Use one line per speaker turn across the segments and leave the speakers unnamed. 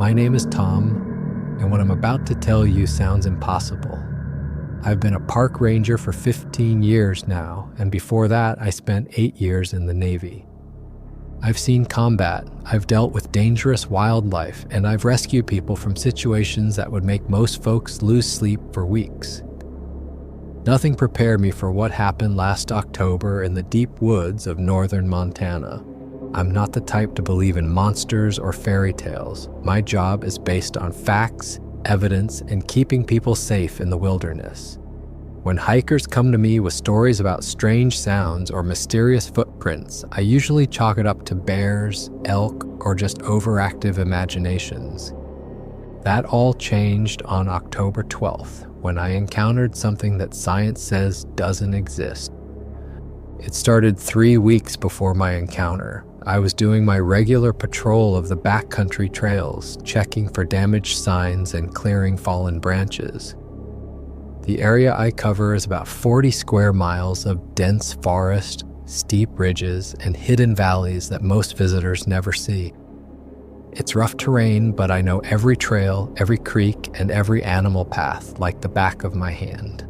My name is Tom, and what I'm about to tell you sounds impossible. I've been a park ranger for 15 years now, and before that, I spent 8 years in the Navy. I've seen combat, I've dealt with dangerous wildlife, and I've rescued people from situations that would make most folks lose sleep for weeks. Nothing prepared me for what happened last October in the deep woods of northern Montana. I'm not the type to believe in monsters or fairy tales. My job is based on facts, evidence, and keeping people safe in the wilderness. When hikers come to me with stories about strange sounds or mysterious footprints, I usually chalk it up to bears, elk, or just overactive imaginations. That all changed on October 12th, when I encountered something that science says doesn't exist. It started 3 weeks before my encounter. I was doing my regular patrol of the backcountry trails, checking for damaged signs and clearing fallen branches. The area I cover is about 40 square miles of dense forest, steep ridges, and hidden valleys that most visitors never see. It's rough terrain, but I know every trail, every creek, and every animal path like the back of my hand.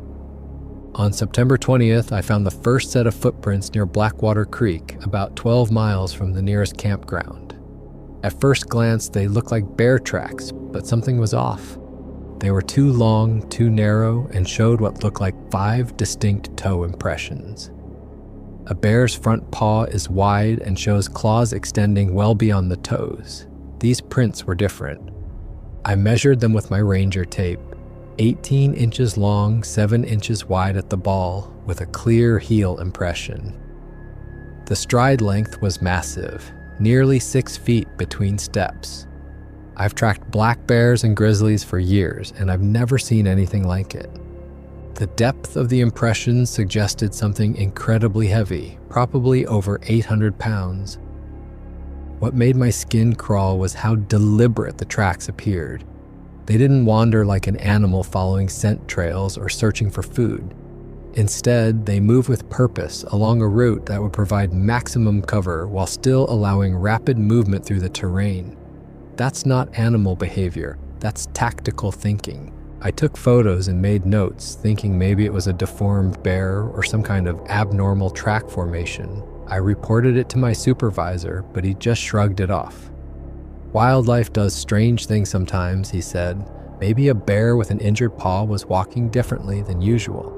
On September 20th, I found the first set of footprints near Blackwater Creek, about 12 miles from the nearest campground. At first glance, they looked like bear tracks, but something was off. They were too long, too narrow, and showed what looked like 5 distinct toe impressions. A bear's front paw is wide and shows claws extending well beyond the toes. These prints were different. I measured them with my ranger tape, 18 inches long, 7 inches wide at the ball, with a clear heel impression. The stride length was massive, nearly 6 feet between steps. I've tracked black bears and grizzlies for years, and I've never seen anything like it. The depth of the impressions suggested something incredibly heavy, probably over 800 pounds. What made my skin crawl was how deliberate the tracks appeared. They didn't wander like an animal following scent trails or searching for food. Instead, they moved with purpose along a route that would provide maximum cover while still allowing rapid movement through the terrain. That's not animal behavior, that's tactical thinking. I took photos and made notes, thinking maybe it was a deformed bear or some kind of abnormal track formation. I reported it to my supervisor, but he just shrugged it off. Wildlife does strange things sometimes, he said. Maybe a bear with an injured paw was walking differently than usual.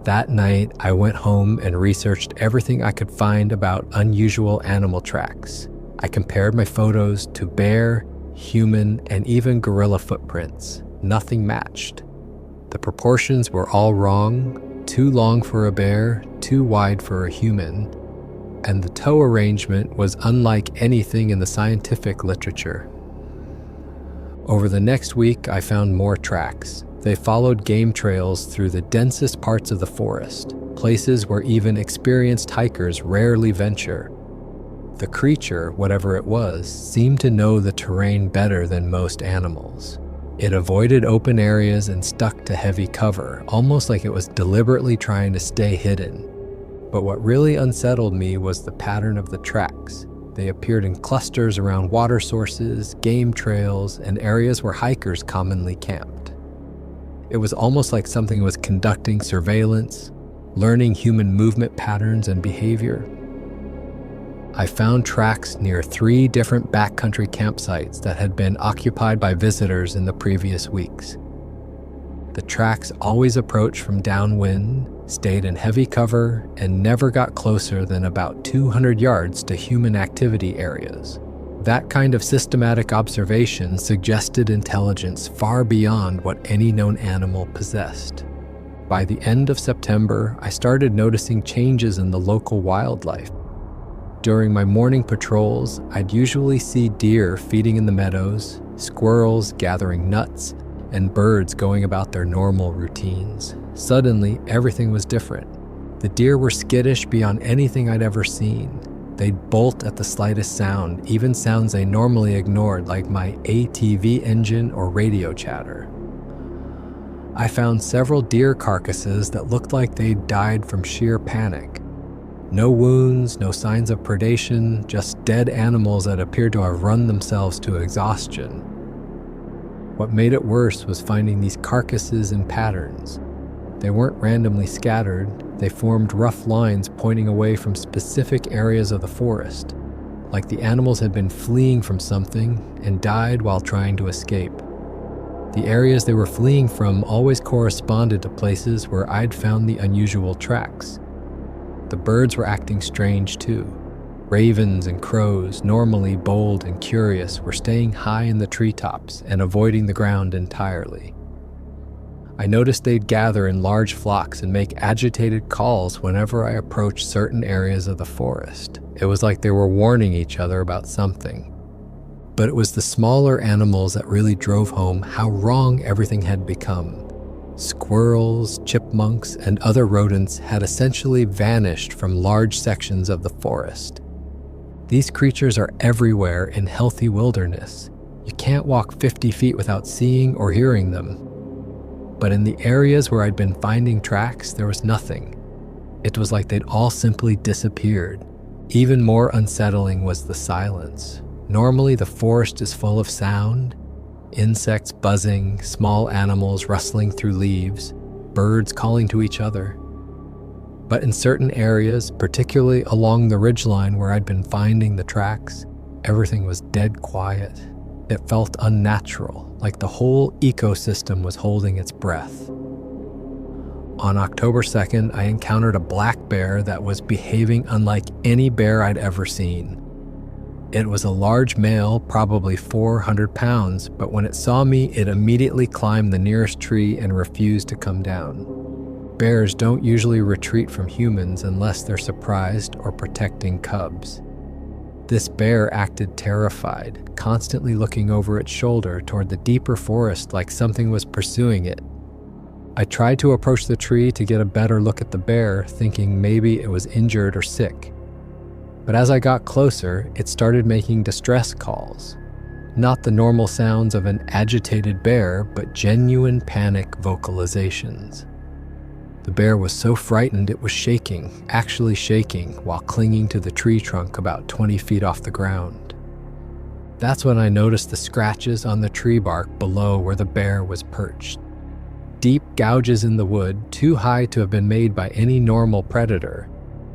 That night, I went home and researched everything I could find about unusual animal tracks. I compared my photos to bear, human, and even gorilla footprints. Nothing matched. The proportions were all wrong, too long for a bear, too wide for a human, and the toe arrangement was unlike anything in the scientific literature. Over the next week, I found more tracks. They followed game trails through the densest parts of the forest, places where even experienced hikers rarely venture. The creature, whatever it was, seemed to know the terrain better than most animals. It avoided open areas and stuck to heavy cover, almost like it was deliberately trying to stay hidden. But what really unsettled me was the pattern of the tracks. They appeared in clusters around water sources, game trails, and areas where hikers commonly camped. It was almost like something was conducting surveillance, learning human movement patterns and behavior. I found tracks near 3 different backcountry campsites that had been occupied by visitors in the previous weeks. The tracks always approached from downwind, stayed in heavy cover, and never got closer than about 200 yards to human activity areas. That kind of systematic observation suggested intelligence far beyond what any known animal possessed. By the end of September, I started noticing changes in the local wildlife. During my morning patrols, I'd usually see deer feeding in the meadows, squirrels gathering nuts, and birds going about their normal routines. Suddenly, everything was different. The deer were skittish beyond anything I'd ever seen. They'd bolt at the slightest sound, even sounds they normally ignored, like my ATV engine or radio chatter. I found several deer carcasses that looked like they'd died from sheer panic. No wounds, no signs of predation, just dead animals that appeared to have run themselves to exhaustion. What made it worse was finding these carcasses in patterns. They weren't randomly scattered, they formed rough lines pointing away from specific areas of the forest, like the animals had been fleeing from something and died while trying to escape. The areas they were fleeing from always corresponded to places where I'd found the unusual tracks. The birds were acting strange too. Ravens and crows, normally bold and curious, were staying high in the treetops and avoiding the ground entirely. I noticed they'd gather in large flocks and make agitated calls whenever I approached certain areas of the forest. It was like they were warning each other about something. But it was the smaller animals that really drove home how wrong everything had become. Squirrels, chipmunks, and other rodents had essentially vanished from large sections of the forest. These creatures are everywhere in healthy wilderness. You can't walk 50 feet without seeing or hearing them. But in the areas where I'd been finding tracks, there was nothing. It was like they'd all simply disappeared. Even more unsettling was the silence. Normally, the forest is full of sound. Insects buzzing, small animals rustling through leaves, birds calling to each other. But in certain areas, particularly along the ridgeline where I'd been finding the tracks, everything was dead quiet. It felt unnatural, like the whole ecosystem was holding its breath. On October 2nd, I encountered a black bear that was behaving unlike any bear I'd ever seen. It was a large male, probably 400 pounds, but when it saw me, it immediately climbed the nearest tree and refused to come down. Bears don't usually retreat from humans unless they're surprised or protecting cubs. This bear acted terrified, constantly looking over its shoulder toward the deeper forest like something was pursuing it. I tried to approach the tree to get a better look at the bear, thinking maybe it was injured or sick. But as I got closer, it started making distress calls. Not the normal sounds of an agitated bear, but genuine panic vocalizations. The bear was so frightened it was shaking, actually shaking, while clinging to the tree trunk about 20 feet off the ground. That's when I noticed the scratches on the tree bark below where the bear was perched. Deep gouges in the wood, too high to have been made by any normal predator,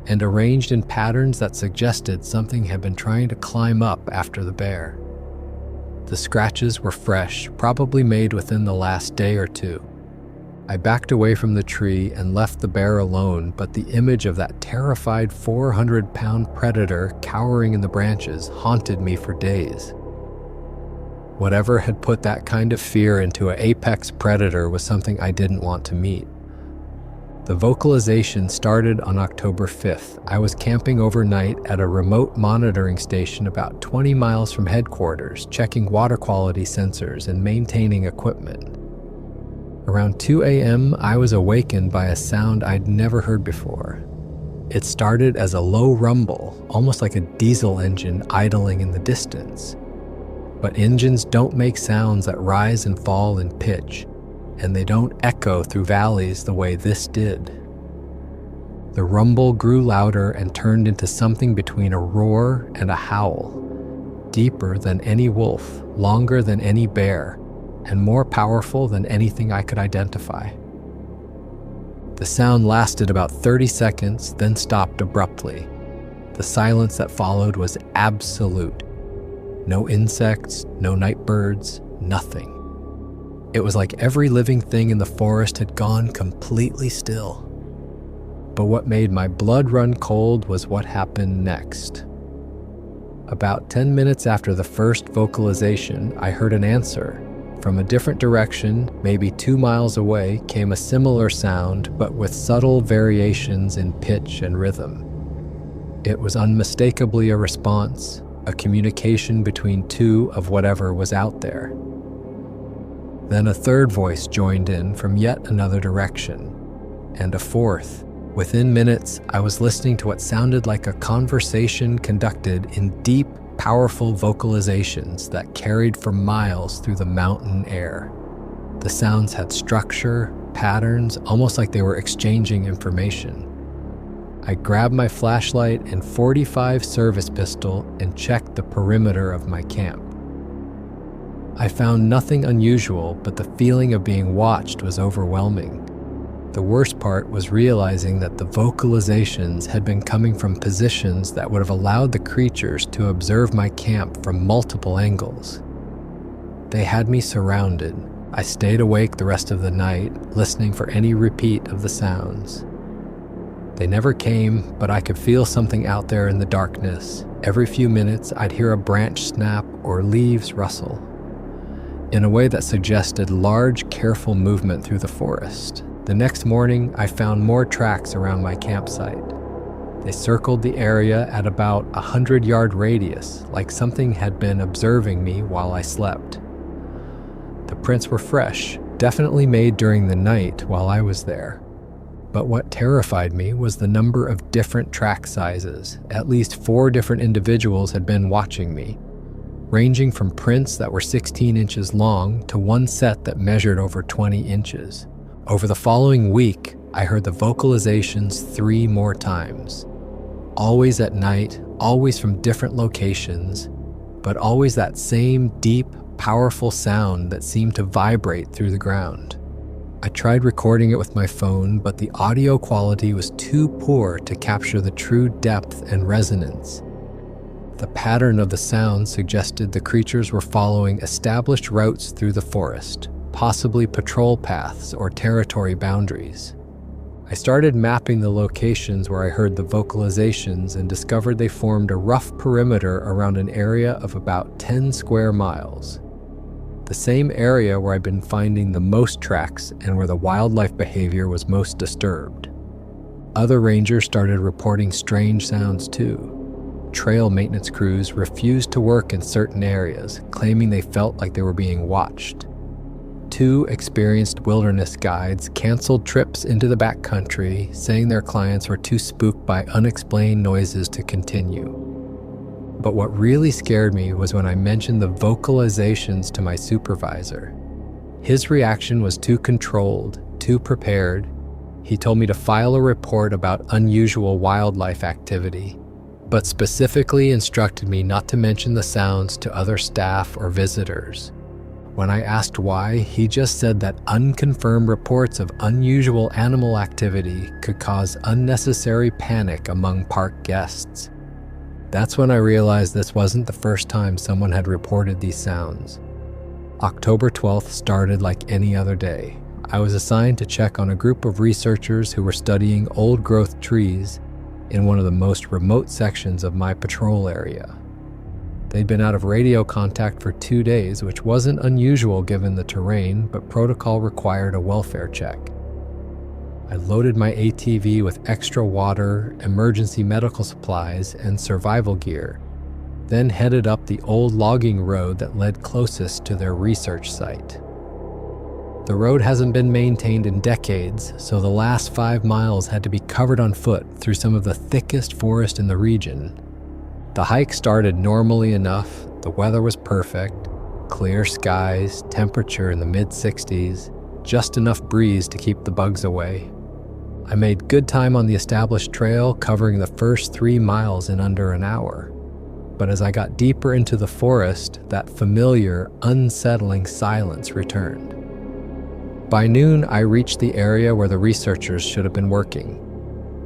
and arranged in patterns that suggested something had been trying to climb up after the bear. The scratches were fresh, probably made within the last day or two. I backed away from the tree and left the bear alone, but the image of that terrified 400-pound predator cowering in the branches haunted me for days. Whatever had put that kind of fear into an apex predator was something I didn't want to meet. The vocalization started on October 5th. I was camping overnight at a remote monitoring station about 20 miles from headquarters, checking water quality sensors and maintaining equipment. Around 2 a.m., I was awakened by a sound I'd never heard before. It started as a low rumble, almost like a diesel engine idling in the distance. But engines don't make sounds that rise and fall in pitch, and they don't echo through valleys the way this did. The rumble grew louder and turned into something between a roar and a howl, deeper than any wolf, longer than any bear, and more powerful than anything I could identify. The sound lasted about 30 seconds, then stopped abruptly. The silence that followed was absolute. No insects, no night birds, nothing. It was like every living thing in the forest had gone completely still. But what made my blood run cold was what happened next. About 10 minutes after the first vocalization, I heard an answer. From a different direction, maybe 2 miles away, came a similar sound, but with subtle variations in pitch and rhythm. It was unmistakably a response, a communication between two of whatever was out there. Then a third voice joined in from yet another direction, and a fourth. Within minutes, I was listening to what sounded like a conversation conducted in deep, powerful vocalizations that carried for miles through the mountain air. The sounds had structure, patterns, almost like they were exchanging information. I grabbed my flashlight and .45 service pistol and checked the perimeter of my camp. I found nothing unusual, but the feeling of being watched was overwhelming. The worst part was realizing that the vocalizations had been coming from positions that would have allowed the creatures to observe my camp from multiple angles. They had me surrounded. I stayed awake the rest of the night, listening for any repeat of the sounds. They never came, but I could feel something out there in the darkness. Every few minutes, I'd hear a branch snap or leaves rustle, in a way that suggested large, careful movement through the forest. The next morning, I found more tracks around my campsite. They circled the area at about a 100-yard radius, like something had been observing me while I slept. The prints were fresh, definitely made during the night while I was there. But what terrified me was the number of different track sizes. At least 4 different individuals had been watching me, ranging from prints that were 16 inches long to one set that measured over 20 inches. Over the following week, I heard the vocalizations 3 more times. Always at night, always from different locations, but always that same deep, powerful sound that seemed to vibrate through the ground. I tried recording it with my phone, but the audio quality was too poor to capture the true depth and resonance. The pattern of the sound suggested the creatures were following established routes through the forest, possibly patrol paths or territory boundaries. I started mapping the locations where I heard the vocalizations and discovered they formed a rough perimeter around an area of about 10 square miles. The same area where I'd been finding the most tracks and where the wildlife behavior was most disturbed. Other rangers started reporting strange sounds too. Trail maintenance crews refused to work in certain areas, claiming they felt like they were being watched. 2 experienced wilderness guides canceled trips into the backcountry, saying their clients were too spooked by unexplained noises to continue. But what really scared me was when I mentioned the vocalizations to my supervisor. His reaction was too controlled, too prepared. He told me to file a report about unusual wildlife activity, but specifically instructed me not to mention the sounds to other staff or visitors. When I asked why, he just said that unconfirmed reports of unusual animal activity could cause unnecessary panic among park guests. That's when I realized this wasn't the first time someone had reported these sounds. October 12th started like any other day. I was assigned to check on a group of researchers who were studying old-growth trees in one of the most remote sections of my patrol area. They'd been out of radio contact for 2 days, which wasn't unusual given the terrain, but protocol required a welfare check. I loaded my ATV with extra water, emergency medical supplies, and survival gear, then headed up the old logging road that led closest to their research site. The road hasn't been maintained in decades, so the last 5 miles had to be covered on foot through some of the thickest forest in the region. The hike started normally enough, the weather was perfect, clear skies, temperature in the mid-60s, just enough breeze to keep the bugs away. I made good time on the established trail, covering the first 3 miles in under an hour. But as I got deeper into the forest, that familiar, unsettling silence returned. By noon, I reached the area where the researchers should have been working.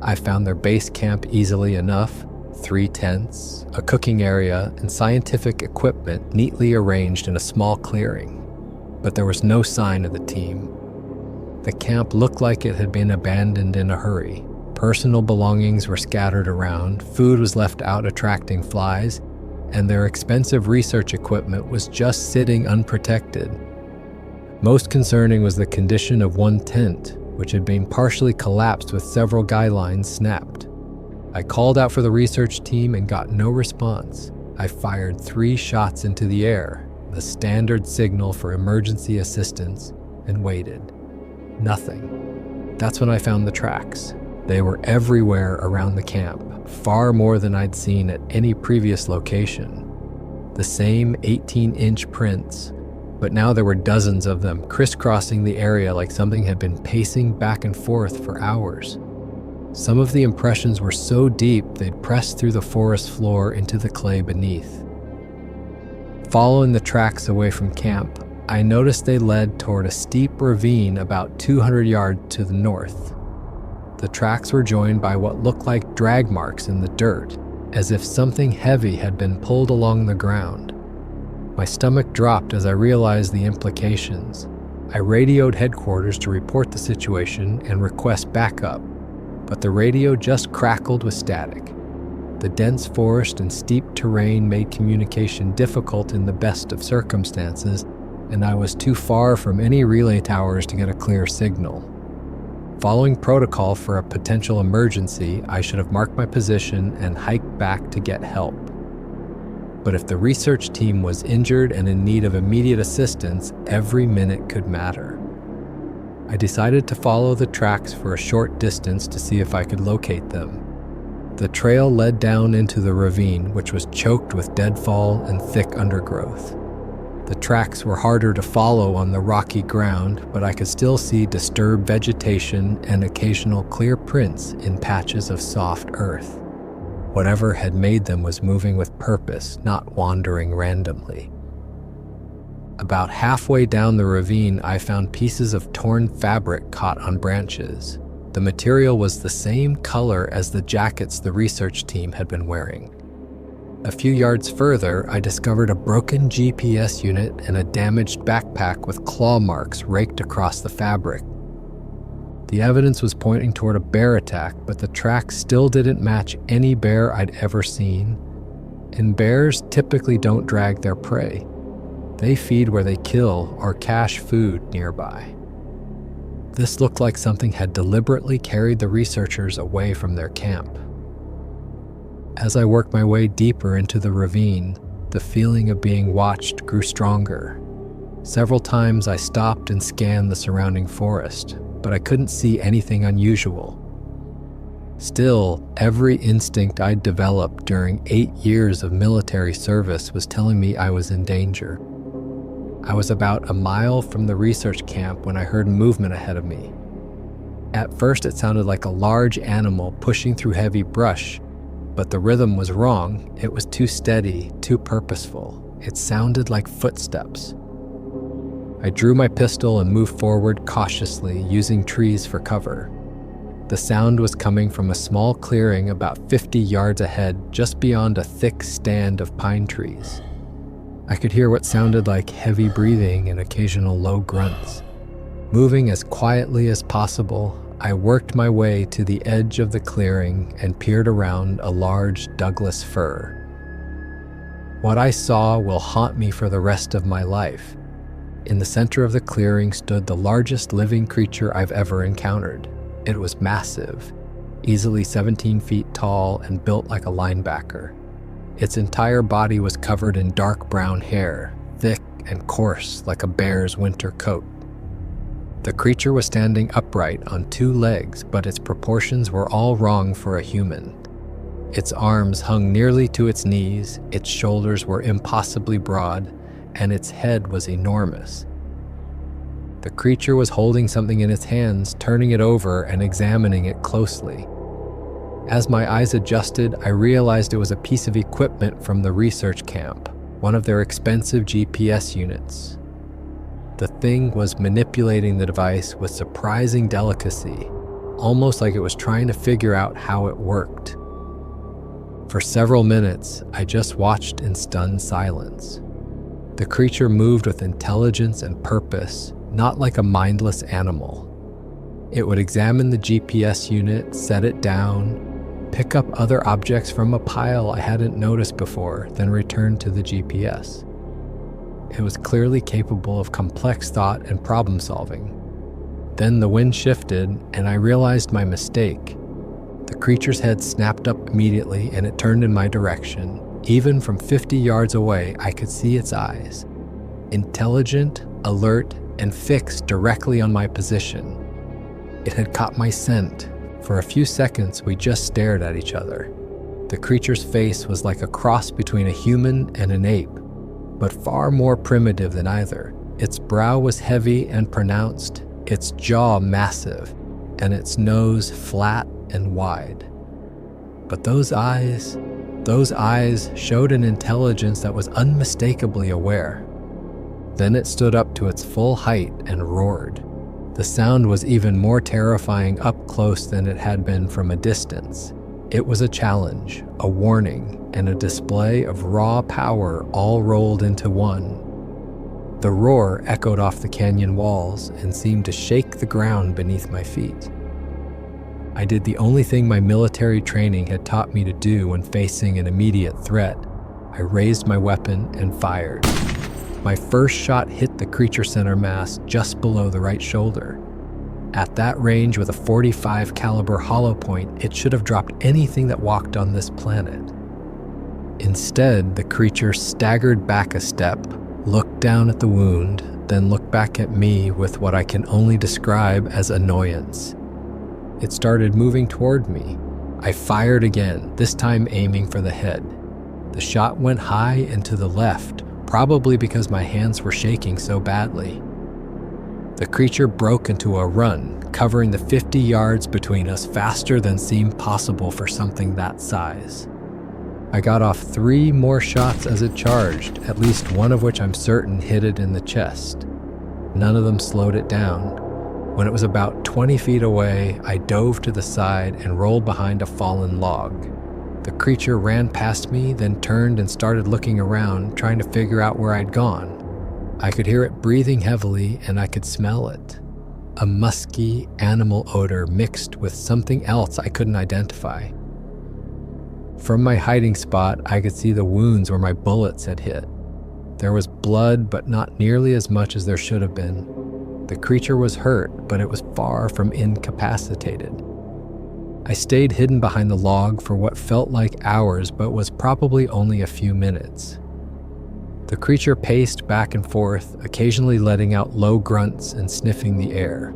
I found their base camp easily enough, 3 tents, a cooking area, and scientific equipment neatly arranged in a small clearing. But there was no sign of the team. The camp looked like it had been abandoned in a hurry. Personal belongings were scattered around, food was left out attracting flies, and their expensive research equipment was just sitting unprotected. Most concerning was the condition of one tent, which had been partially collapsed with several guy lines snapped. I called out for the research team and got no response. I fired 3 shots into the air, the standard signal for emergency assistance, and waited. Nothing. That's when I found the tracks. They were everywhere around the camp, far more than I'd seen at any previous location. The same 18-inch prints, but now there were dozens of them crisscrossing the area like something had been pacing back and forth for hours. Some of the impressions were so deep they'd pressed through the forest floor into the clay beneath. Following the tracks away from camp, I noticed they led toward a steep ravine about 200 yards to the north. The tracks were joined by what looked like drag marks in the dirt, as if something heavy had been pulled along the ground. My stomach dropped as I realized the implications. I radioed headquarters to report the situation and request backup, but the radio just crackled with static. The dense forest and steep terrain made communication difficult in the best of circumstances, and I was too far from any relay towers to get a clear signal. Following protocol for a potential emergency, I should have marked my position and hiked back to get help. But if the research team was injured and in need of immediate assistance, every minute could matter. I decided to follow the tracks for a short distance to see if I could locate them. The trail led down into the ravine, which was choked with deadfall and thick undergrowth. The tracks were harder to follow on the rocky ground, but I could still see disturbed vegetation and occasional clear prints in patches of soft earth. Whatever had made them was moving with purpose, not wandering randomly. About halfway down the ravine, I found pieces of torn fabric caught on branches. The material was the same color as the jackets the research team had been wearing. A few yards further, I discovered a broken GPS unit and a damaged backpack with claw marks raked across the fabric. The evidence was pointing toward a bear attack, but the tracks still didn't match any bear I'd ever seen. And bears typically don't drag their prey. They feed where they kill or cache food nearby. This looked like something had deliberately carried the researchers away from their camp. As I worked my way deeper into the ravine, the feeling of being watched grew stronger. Several times I stopped and scanned the surrounding forest, but I couldn't see anything unusual. Still, every instinct I'd developed during 8 years of military service was telling me I was in danger. I was about a mile from the research camp when I heard movement ahead of me. At first it sounded like a large animal pushing through heavy brush, but the rhythm was wrong. It was too steady, too purposeful. It sounded like footsteps. I drew my pistol and moved forward cautiously, using trees for cover. The sound was coming from a small clearing about 50 yards ahead, just beyond a thick stand of pine trees. I could hear what sounded like heavy breathing and occasional low grunts. Moving as quietly as possible, I worked my way to the edge of the clearing and peered around a large Douglas fir. What I saw will haunt me for the rest of my life. In the center of the clearing stood the largest living creature I've ever encountered. It was massive, easily 17 feet tall and built like a linebacker. Its entire body was covered in dark brown hair, thick and coarse like a bear's winter coat. The creature was standing upright on 2 legs, but its proportions were all wrong for a human. Its arms hung nearly to its knees, its shoulders were impossibly broad, and its head was enormous. The creature was holding something in its hands, turning it over and examining it closely. As my eyes adjusted, I realized it was a piece of equipment from the research camp, one of their expensive GPS units. The thing was manipulating the device with surprising delicacy, almost like it was trying to figure out how it worked. For several minutes, I just watched in stunned silence. The creature moved with intelligence and purpose, not like a mindless animal. It would examine the GPS unit, set it down, pick up other objects from a pile I hadn't noticed before, then return to the GPS. It was clearly capable of complex thought and problem solving. Then the wind shifted, and I realized my mistake. The creature's head snapped up immediately, and it turned in my direction. Even from 50 yards away, I could see its eyes. Intelligent, alert, and fixed directly on my position. It had caught my scent. For a few seconds, we just stared at each other. The creature's face was like a cross between a human and an ape, but far more primitive than either. Its brow was heavy and pronounced, its jaw massive, and its nose flat and wide. But those eyes showed an intelligence that was unmistakably aware. Then it stood up to its full height and roared. The sound was even more terrifying up close than it had been from a distance. It was a challenge, a warning, and a display of raw power all rolled into one. The roar echoed off the canyon walls and seemed to shake the ground beneath my feet. I did the only thing my military training had taught me to do when facing an immediate threat. I raised my weapon and fired. My first shot hit the creature center mass just below the right shoulder. At that range with a .45 caliber hollow point, it should have dropped anything that walked on this planet. Instead, the creature staggered back a step, looked down at the wound, then looked back at me with what I can only describe as annoyance. It started moving toward me. I fired again, this time aiming for the head. The shot went high and to the left, probably because my hands were shaking so badly. The creature broke into a run, covering the 50 yards between us faster than seemed possible for something that size. I got off 3 more shots as it charged, at least one of which I'm certain hit it in the chest. None of them slowed it down. When it was about 20 feet away, I dove to the side and rolled behind a fallen log. The creature ran past me, then turned and started looking around, trying to figure out where I'd gone. I could hear it breathing heavily, and I could smell it. A musky animal odor mixed with something else I couldn't identify. From my hiding spot, I could see the wounds where my bullets had hit. There was blood, but not nearly as much as there should have been. The creature was hurt, but it was far from incapacitated. I stayed hidden behind the log for what felt like hours, but was probably only a few minutes. The creature paced back and forth, occasionally letting out low grunts and sniffing the air.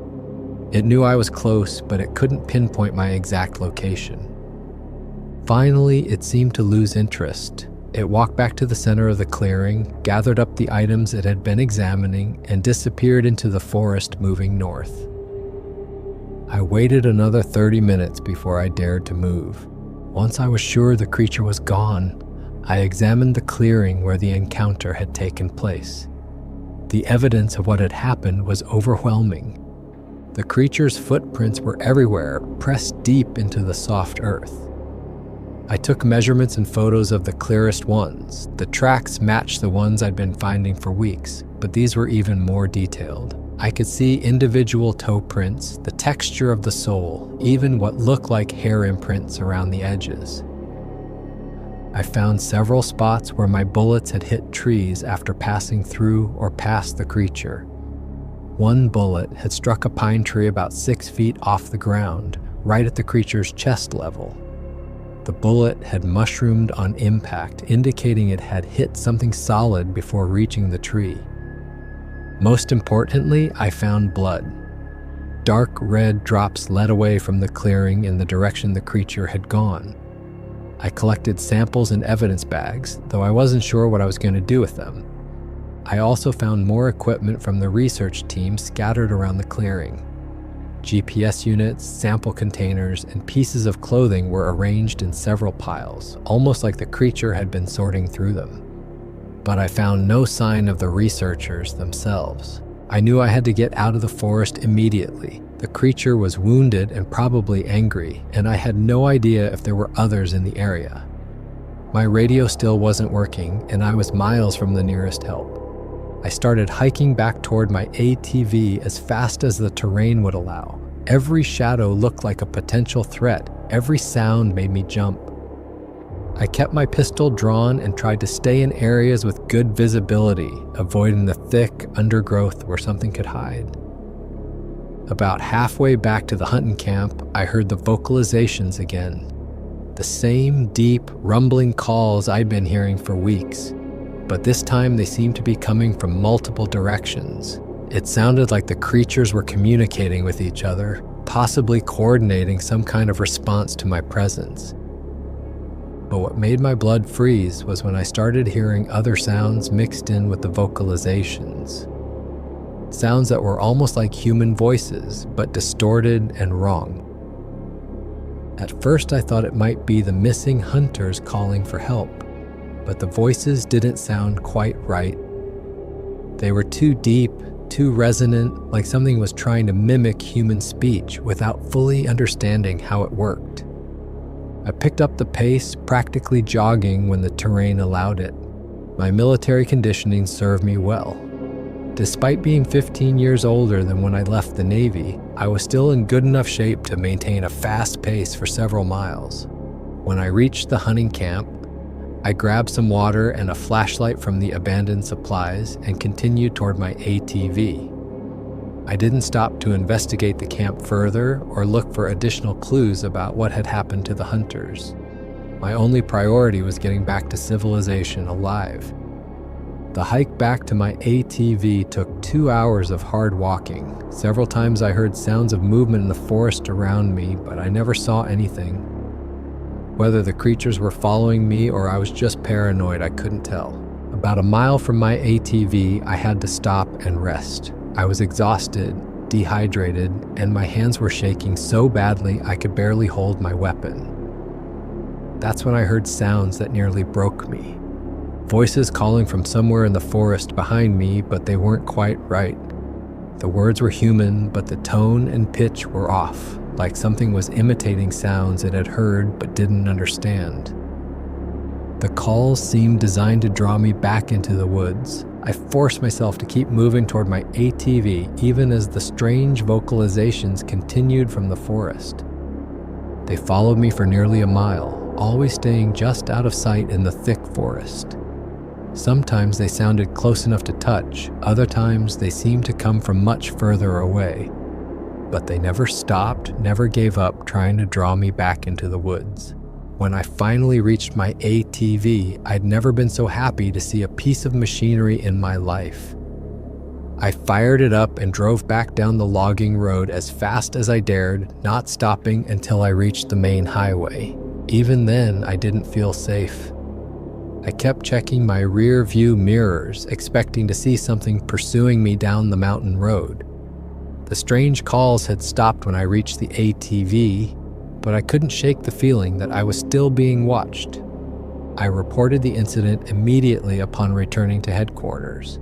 It knew I was close, but it couldn't pinpoint my exact location. Finally, it seemed to lose interest. It walked back to the center of the clearing, gathered up the items it had been examining, and disappeared into the forest moving north. I waited another 30 minutes before I dared to move. Once I was sure the creature was gone, I examined the clearing where the encounter had taken place. The evidence of what had happened was overwhelming. The creature's footprints were everywhere, pressed deep into the soft earth. I took measurements and photos of the clearest ones. The tracks matched the ones I'd been finding for weeks, but these were even more detailed. I could see individual toe prints, the texture of the sole, even what looked like hair imprints around the edges. I found several spots where my bullets had hit trees after passing through or past the creature. One bullet had struck a pine tree about 6 feet off the ground, right at the creature's chest level. The bullet had mushroomed on impact, indicating it had hit something solid before reaching the tree. Most importantly, I found blood. Dark red drops led away from the clearing in the direction the creature had gone. I collected samples and evidence bags, though I wasn't sure what I was going to do with them. I also found more equipment from the research team scattered around the clearing. GPS units, sample containers, and pieces of clothing were arranged in several piles, almost like the creature had been sorting through them. But I found no sign of the researchers themselves. I knew I had to get out of the forest immediately. The creature was wounded and probably angry, and I had no idea if there were others in the area. My radio still wasn't working, and I was miles from the nearest help. I started hiking back toward my ATV as fast as the terrain would allow. Every shadow looked like a potential threat. Every sound made me jump. I kept my pistol drawn and tried to stay in areas with good visibility, avoiding the thick undergrowth where something could hide. About halfway back to the hunting camp, I heard the vocalizations again. The same deep, rumbling calls I'd been hearing for weeks. But this time they seemed to be coming from multiple directions. It sounded like the creatures were communicating with each other, possibly coordinating some kind of response to my presence. But what made my blood freeze was when I started hearing other sounds mixed in with the vocalizations. Sounds that were almost like human voices, but distorted and wrong. At first I thought it might be the missing hunters calling for help, but the voices didn't sound quite right. They were too deep, too resonant, like something was trying to mimic human speech without fully understanding how it worked. I picked up the pace, practically jogging when the terrain allowed it. My military conditioning served me well. Despite being 15 years older than when I left the Navy, I was still in good enough shape to maintain a fast pace for several miles. When I reached the hunting camp, I grabbed some water and a flashlight from the abandoned supplies and continued toward my ATV. I didn't stop to investigate the camp further or look for additional clues about what had happened to the hunters. My only priority was getting back to civilization alive. The hike back to my ATV took 2 hours of hard walking. Several times I heard sounds of movement in the forest around me, but I never saw anything. Whether the creatures were following me or I was just paranoid, I couldn't tell. About a mile from my ATV, I had to stop and rest. I was exhausted, dehydrated, and my hands were shaking so badly I could barely hold my weapon. That's when I heard sounds that nearly broke me. Voices calling from somewhere in the forest behind me, but they weren't quite right. The words were human, but the tone and pitch were off, like something was imitating sounds it had heard but didn't understand. The calls seemed designed to draw me back into the woods. I forced myself to keep moving toward my ATV even as the strange vocalizations continued from the forest. They followed me for nearly a mile, always staying just out of sight in the thick forest. Sometimes they sounded close enough to touch, other times they seemed to come from much further away. But they never stopped, never gave up trying to draw me back into the woods. When I finally reached my ATV, I'd never been so happy to see a piece of machinery in my life. I fired it up and drove back down the logging road as fast as I dared, not stopping until I reached the main highway. Even then, I didn't feel safe. I kept checking my rear view mirrors, expecting to see something pursuing me down the mountain road. The strange calls had stopped when I reached the ATV, but I couldn't shake the feeling that I was still being watched. I reported the incident immediately upon returning to headquarters.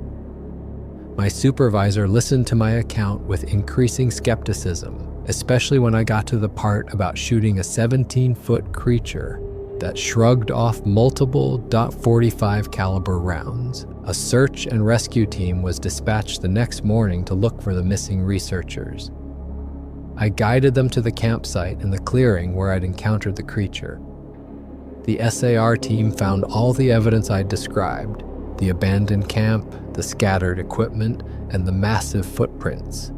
My supervisor listened to my account with increasing skepticism, especially when I got to the part about shooting a 17-foot creature that shrugged off multiple .45 caliber rounds. A search and rescue team was dispatched the next morning to look for the missing researchers. I guided them to the campsite in the clearing where I'd encountered the creature. The SAR team found all the evidence I'd described: the abandoned camp, the scattered equipment, and the massive footprints.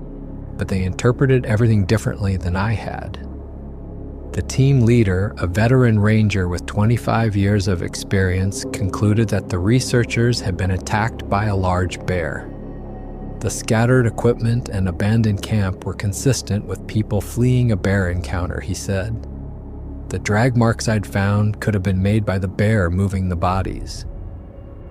But they interpreted everything differently than I had. The team leader, a veteran ranger with 25 years of experience, concluded that the researchers had been attacked by a large bear. The scattered equipment and abandoned camp were consistent with people fleeing a bear encounter, he said. The drag marks I'd found could have been made by the bear moving the bodies.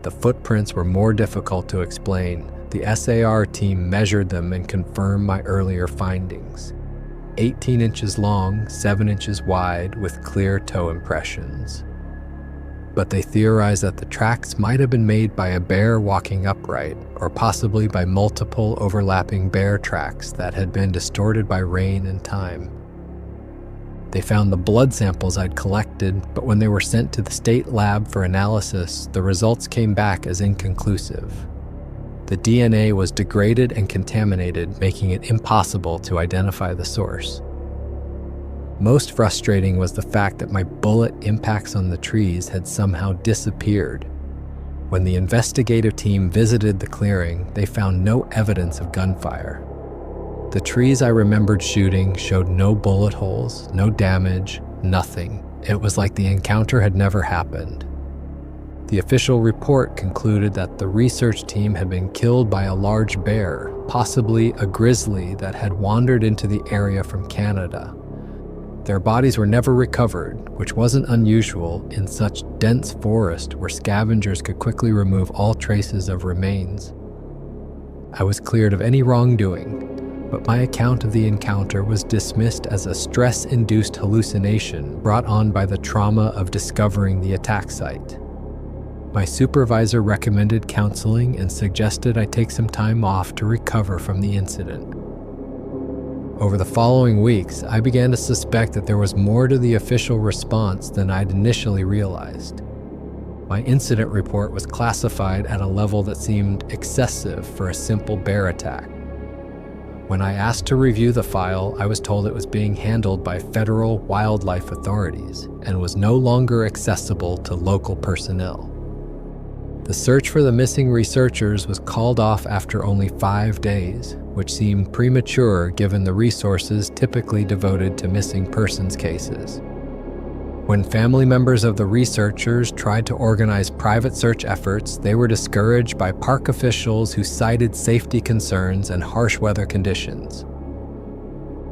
The footprints were more difficult to explain. The SAR team measured them and confirmed my earlier findings. 18 inches long, 7 inches wide, with clear toe impressions. But they theorized that the tracks might have been made by a bear walking upright, or possibly by multiple overlapping bear tracks that had been distorted by rain and time. They found the blood samples I'd collected, but when they were sent to the state lab for analysis, the results came back as inconclusive. The DNA was degraded and contaminated, making it impossible to identify the source. Most frustrating was the fact that my bullet impacts on the trees had somehow disappeared. When the investigative team visited the clearing, they found no evidence of gunfire. The trees I remembered shooting showed no bullet holes, no damage, nothing. It was like the encounter had never happened. The official report concluded that the research team had been killed by a large bear, possibly a grizzly that had wandered into the area from Canada. Their bodies were never recovered, which wasn't unusual in such dense forest where scavengers could quickly remove all traces of remains. I was cleared of any wrongdoing, but my account of the encounter was dismissed as a stress-induced hallucination brought on by the trauma of discovering the attack site. My supervisor recommended counseling and suggested I take some time off to recover from the incident. Over the following weeks, I began to suspect that there was more to the official response than I'd initially realized. My incident report was classified at a level that seemed excessive for a simple bear attack. When I asked to review the file, I was told it was being handled by federal wildlife authorities and was no longer accessible to local personnel. The search for the missing researchers was called off after only 5 days, which seemed premature given the resources typically devoted to missing persons cases. When family members of the researchers tried to organize private search efforts, they were discouraged by park officials who cited safety concerns and harsh weather conditions.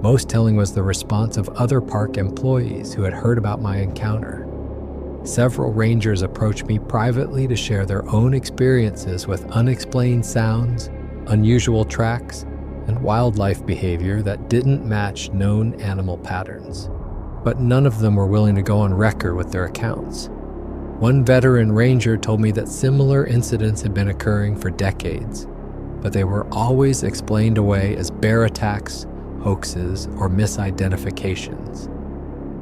Most telling was the response of other park employees who had heard about my encounter. Several rangers approached me privately to share their own experiences with unexplained sounds, unusual tracks, and wildlife behavior that didn't match known animal patterns. But none of them were willing to go on record with their accounts. One veteran ranger told me that similar incidents had been occurring for decades, but they were always explained away as bear attacks, hoaxes, or misidentifications.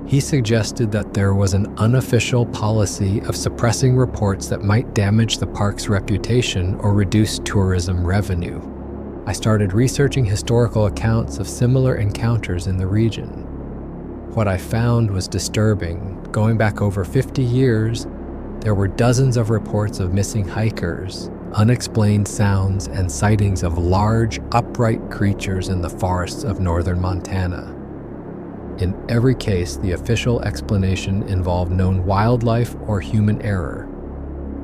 He suggested that there was an unofficial policy of suppressing reports that might damage the park's reputation or reduce tourism revenue. I started researching historical accounts of similar encounters in the region. What I found was disturbing. Going back over 50 years, there were dozens of reports of missing hikers, unexplained sounds, and sightings of large, upright creatures in the forests of northern Montana. In every case, the official explanation involved known wildlife or human error,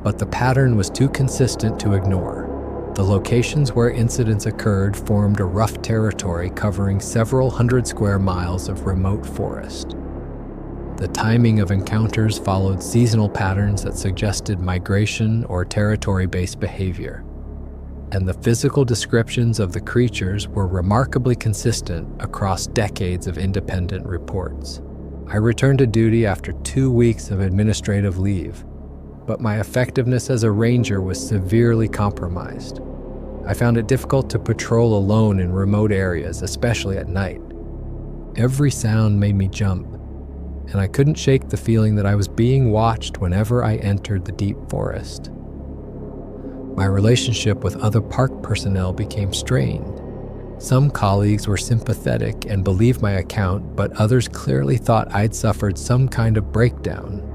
but the pattern was too consistent to ignore. The locations where incidents occurred formed a rough territory covering several hundred square miles of remote forest. The timing of encounters followed seasonal patterns that suggested migration or territory-based behavior, and the physical descriptions of the creatures were remarkably consistent across decades of independent reports. I returned to duty after 2 weeks of administrative leave, but my effectiveness as a ranger was severely compromised. I found it difficult to patrol alone in remote areas, especially at night. Every sound made me jump, and I couldn't shake the feeling that I was being watched whenever I entered the deep forest. My relationship with other park personnel became strained. Some colleagues were sympathetic and believed my account, but others clearly thought I'd suffered some kind of breakdown.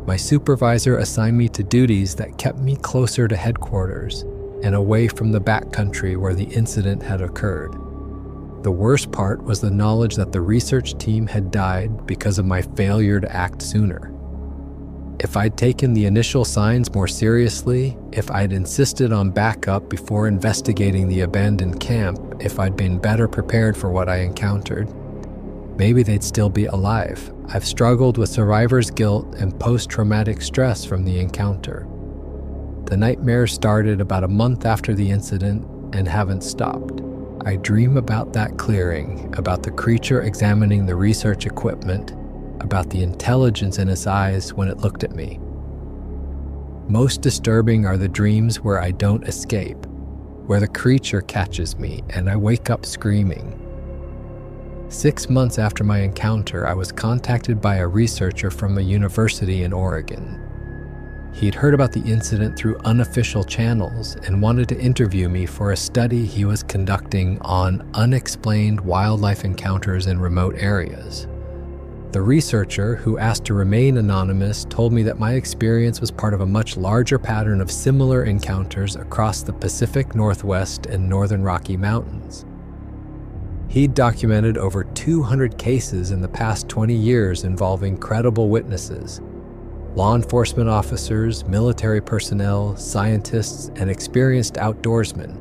My supervisor assigned me to duties that kept me closer to headquarters and away from the backcountry where the incident had occurred. The worst part was the knowledge that the research team had died because of my failure to act sooner. If I'd taken the initial signs more seriously, if I'd insisted on backup before investigating the abandoned camp, if I'd been better prepared for what I encountered, maybe they'd still be alive. I've struggled with survivor's guilt and post-traumatic stress from the encounter. The nightmares started about a month after the incident and haven't stopped. I dream about that clearing, about the creature examining the research equipment, about the intelligence in its eyes when it looked at me. Most disturbing are the dreams where I don't escape, where the creature catches me and I wake up screaming. 6 months after my encounter, I was contacted by a researcher from a university in Oregon. He'd heard about the incident through unofficial channels and wanted to interview me for a study he was conducting on unexplained wildlife encounters in remote areas. The researcher, who asked to remain anonymous, told me that my experience was part of a much larger pattern of similar encounters across the Pacific Northwest and Northern Rocky Mountains. He'd documented over 200 cases in the past 20 years involving credible witnesses, law enforcement officers, military personnel, scientists, and experienced outdoorsmen.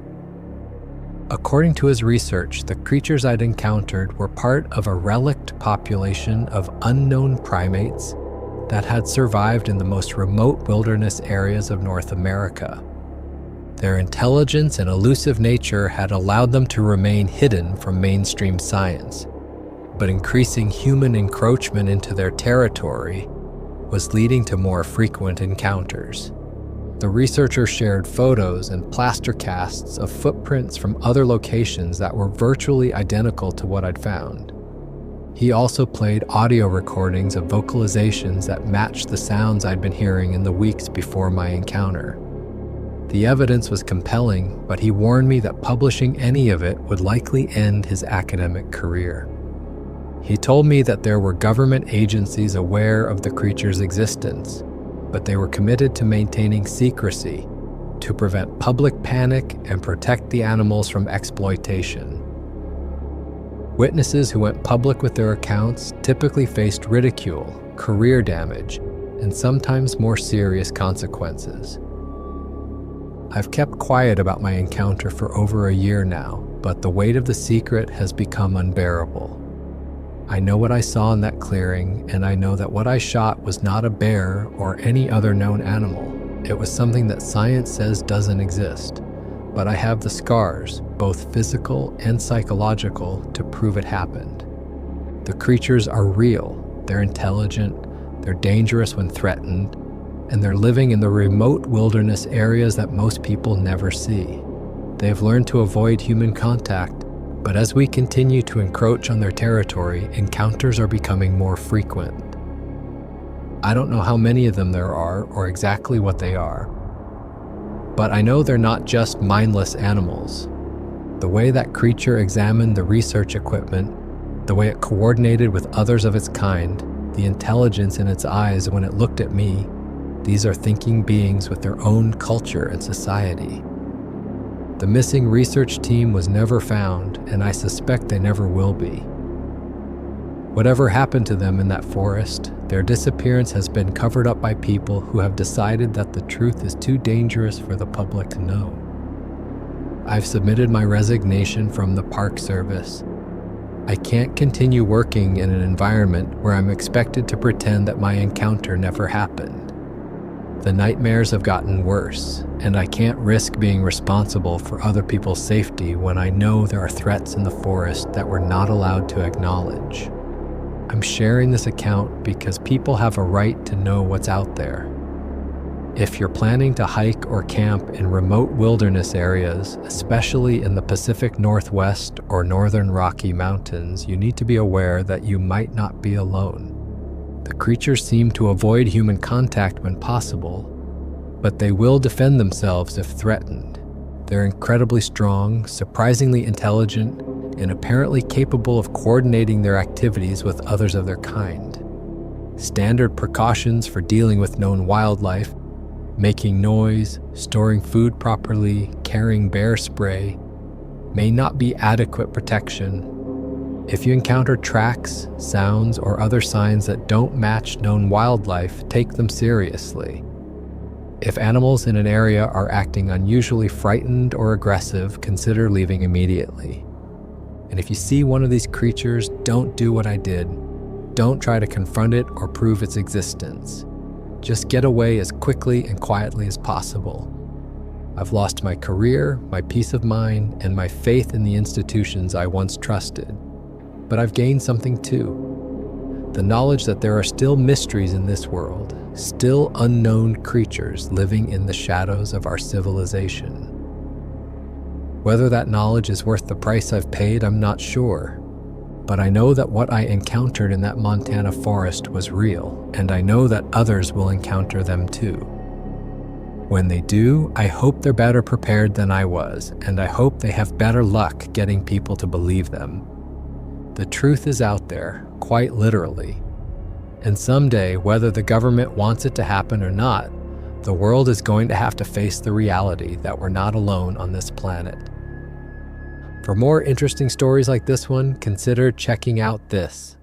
According to his research, the creatures I'd encountered were part of a relict population of unknown primates that had survived in the most remote wilderness areas of North America. Their intelligence and elusive nature had allowed them to remain hidden from mainstream science, but increasing human encroachment into their territory was leading to more frequent encounters. The researcher shared photos and plaster casts of footprints from other locations that were virtually identical to what I'd found. He also played audio recordings of vocalizations that matched the sounds I'd been hearing in the weeks before my encounter. The evidence was compelling, but he warned me that publishing any of it would likely end his academic career. He told me that there were government agencies aware of the creature's existence, but they were committed to maintaining secrecy to prevent public panic and protect the animals from exploitation. Witnesses who went public with their accounts typically faced ridicule, career damage, and sometimes more serious consequences. I've kept quiet about my encounter for over a year now, but the weight of the secret has become unbearable. I know what I saw in that clearing, and I know that what I shot was not a bear or any other known animal. It was something that science says doesn't exist, but I have the scars, both physical and psychological, to prove it happened. The creatures are real, they're intelligent, they're dangerous when threatened, and they're living in the remote wilderness areas that most people never see. They have learned to avoid human contact, but as we continue to encroach on their territory, encounters are becoming more frequent. I don't know how many of them there are or exactly what they are, but I know they're not just mindless animals. The way that creature examined the research equipment, the way it coordinated with others of its kind, the intelligence in its eyes when it looked at me, these are thinking beings with their own culture and society. The missing research team was never found, and I suspect they never will be. Whatever happened to them in that forest, their disappearance has been covered up by people who have decided that the truth is too dangerous for the public to know. I've submitted my resignation from the Park Service. I can't continue working in an environment where I'm expected to pretend that my encounter never happened. The nightmares have gotten worse, and I can't risk being responsible for other people's safety when I know there are threats in the forest that we're not allowed to acknowledge. I'm sharing this account because people have a right to know what's out there. If you're planning to hike or camp in remote wilderness areas, especially in the Pacific Northwest or Northern Rocky Mountains, you need to be aware that you might not be alone. The creatures seem to avoid human contact when possible, but they will defend themselves if threatened. They're incredibly strong, surprisingly intelligent, and apparently capable of coordinating their activities with others of their kind. Standard precautions for dealing with known wildlife, making noise, storing food properly, carrying bear spray, may not be adequate protection. If you encounter tracks, sounds, or other signs that don't match known wildlife, take them seriously. If animals in an area are acting unusually frightened or aggressive, consider leaving immediately. And if you see one of these creatures, don't do what I did. Don't try to confront it or prove its existence. Just get away as quickly and quietly as possible. I've lost my career, my peace of mind, and my faith in the institutions I once trusted. But I've gained something too. The knowledge that there are still mysteries in this world, still unknown creatures living in the shadows of our civilization. Whether that knowledge is worth the price I've paid, I'm not sure. But I know that what I encountered in that Montana forest was real, and I know that others will encounter them too. When they do, I hope they're better prepared than I was, and I hope they have better luck getting people to believe them. The truth is out there, quite literally. And someday, whether the government wants it to happen or not, the world is going to have to face the reality that we're not alone on this planet. For more interesting stories like this one, consider checking out this.